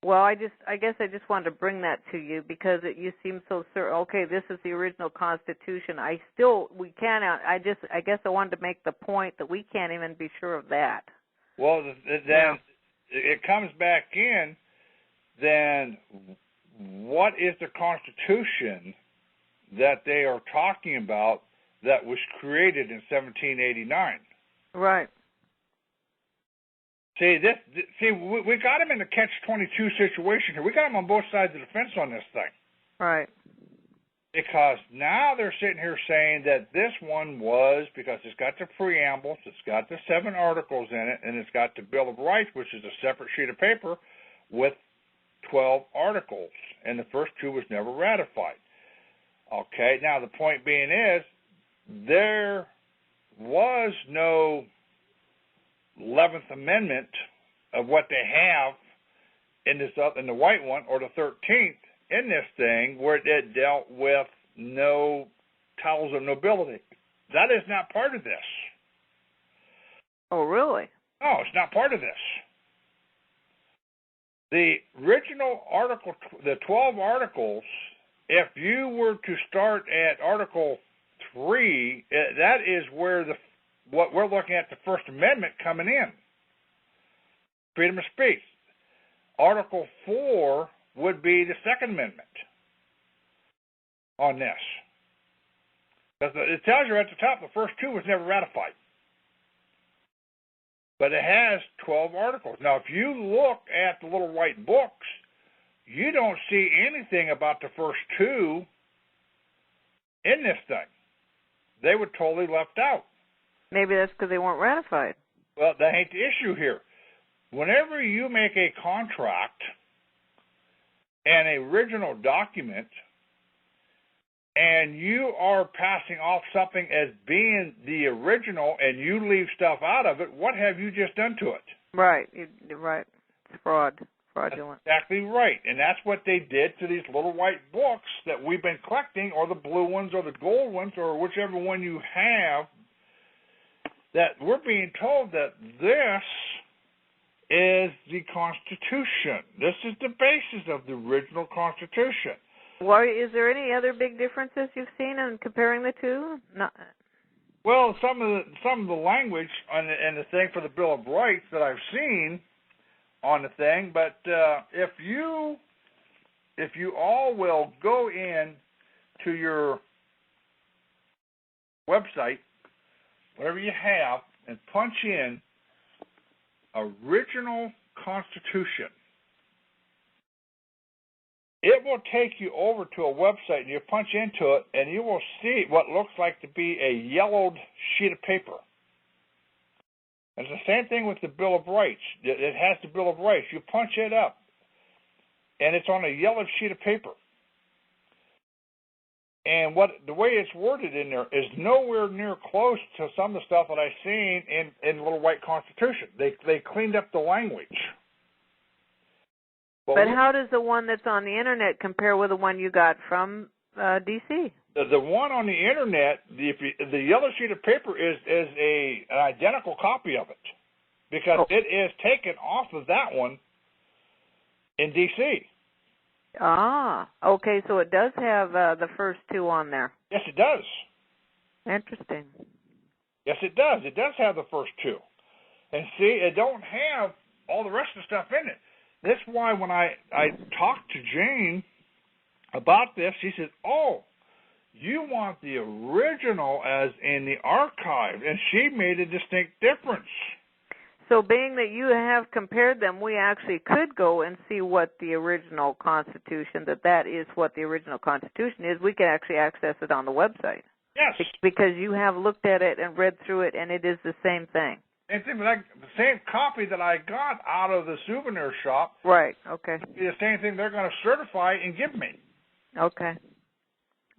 Well, I guess I just wanted to bring that to you because you seem so certain. Okay, this is the original Constitution. We can't. I guess I wanted to make the point that we can't even be sure of that. Well, then it comes back in. Then what is the Constitution that they are talking about that was created in 1789? Right. See, we got them in a catch-22 situation here. We got them on both sides of the fence on this thing. Right. Because now they're sitting here saying that this one was, because it's got the preambles, it's got the 7 articles in it, and it's got the Bill of Rights, which is a separate sheet of paper with 12 articles, and the first 2 was never ratified. Okay, now the point being is, there was no 11th Amendment of what they have in the white one, or the 13th in this thing, where it dealt with no titles of nobility. That is not part of this. Oh, really? No, it's not part of this. The original article, the 12 articles, if you were to start at Article 3, that is where what we're looking at, the First Amendment coming in. Freedom of speech. Article 4 would be the Second Amendment on this. Because it tells you at the top the first 2 was never ratified. But it has 12 articles. Now, if you look at the little white books, you don't see anything about the first 2 in this thing. They were totally left out. Maybe that's because they weren't ratified. Well, that ain't the issue here. Whenever you make a contract, an original document, and you are passing off something as being the original and you leave stuff out of it, what have you just done to it? Right. Right. It's fraudulent. That's exactly right. And that's what they did to these little white books that we've been collecting, or the blue ones or the gold ones, or whichever one you have, that we're being told that this is the Constitution. This is the basis of the original Constitution. Well, is there any other big differences you've seen in comparing the 2? No. Well, some of the language and the thing for the Bill of Rights that I've seen on the thing, but if you all will go in to your website, whatever you have, and punch in original Constitution, it will take you over to a website, and you punch into it, and you will see what looks like to be a yellowed sheet of paper. It's the same thing with the Bill of Rights. It has the Bill of Rights. You punch it up, and it's on a yellowed sheet of paper. And the way it's worded in there is nowhere near close to some of the stuff that I've seen in the Little White Constitution. They cleaned up the language. But how does the one that's on the Internet compare with the one you got from D.C.? The one on the Internet, the yellow sheet of paper is an identical copy of it, because it is taken off of that one in D.C. Ah, okay, so it does have the first 2 on there. Yes, it does. Interesting. Yes, it does. It does have the first 2. And see, it don't have all the rest of the stuff in it. That's why when I talked to Jane about this, she said, oh, you want the original as in the archive, and she made a distinct difference. So being that you have compared them, we actually could go and see what the original Constitution, that is what the original Constitution is. We can actually access it on the website. Yes. Because you have looked at it and read through it, and it is the same thing. It's the same copy that I got out of the souvenir shop. Right, okay. The same thing they're going to certify and give me. Okay.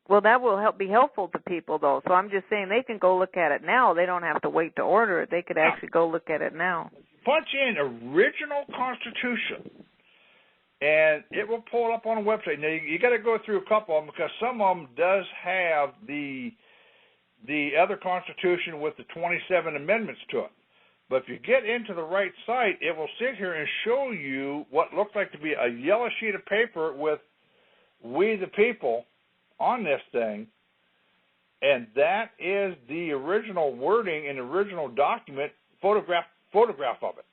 Well, that will be helpful to people, though. So I'm just saying they can go look at it now. They don't have to wait to order it. They could actually go look at it now. Punch in original Constitution, and it will pull it up on a website. Now, you got to go through a couple of them, because some of them does have the other Constitution with the 27 amendments to it. But if you get into the right site, it will sit here and show you what looks like to be a yellow sheet of paper with "We the People" on this thing, and that is the original wording in the original document, photograph of it.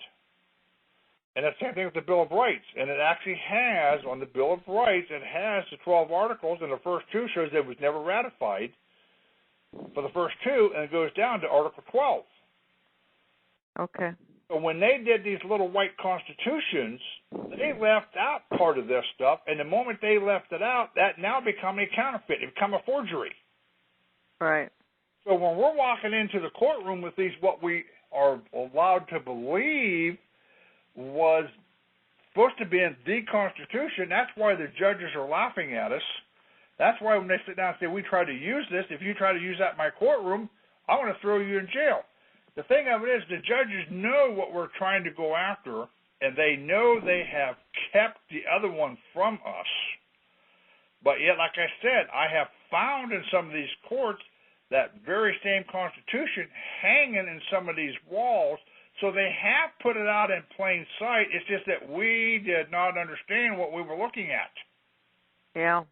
And the same thing with the Bill of Rights. And it actually has, on the Bill of Rights, it has the 12 articles, and the first 2 shows that it was never ratified for the first 2, and it goes down to Article 12. Okay. So when they did these little white constitutions, they left out part of this stuff, and the moment they left it out, that now become a counterfeit. It become a forgery. Right. So when we're walking into the courtroom with these, what we are allowed to believe was supposed to be in the Constitution, that's why the judges are laughing at us. That's why when they sit down and say, we try to use this, if you try to use that in my courtroom, I want to throw you in jail. The thing of it is, the judges know what we're trying to go after, and they know they have kept the other one from us. But yet, like I said, I have found in some of these courts that very same Constitution hanging in some of these walls. So they have put it out in plain sight. It's just that we did not understand what we were looking at. Yeah.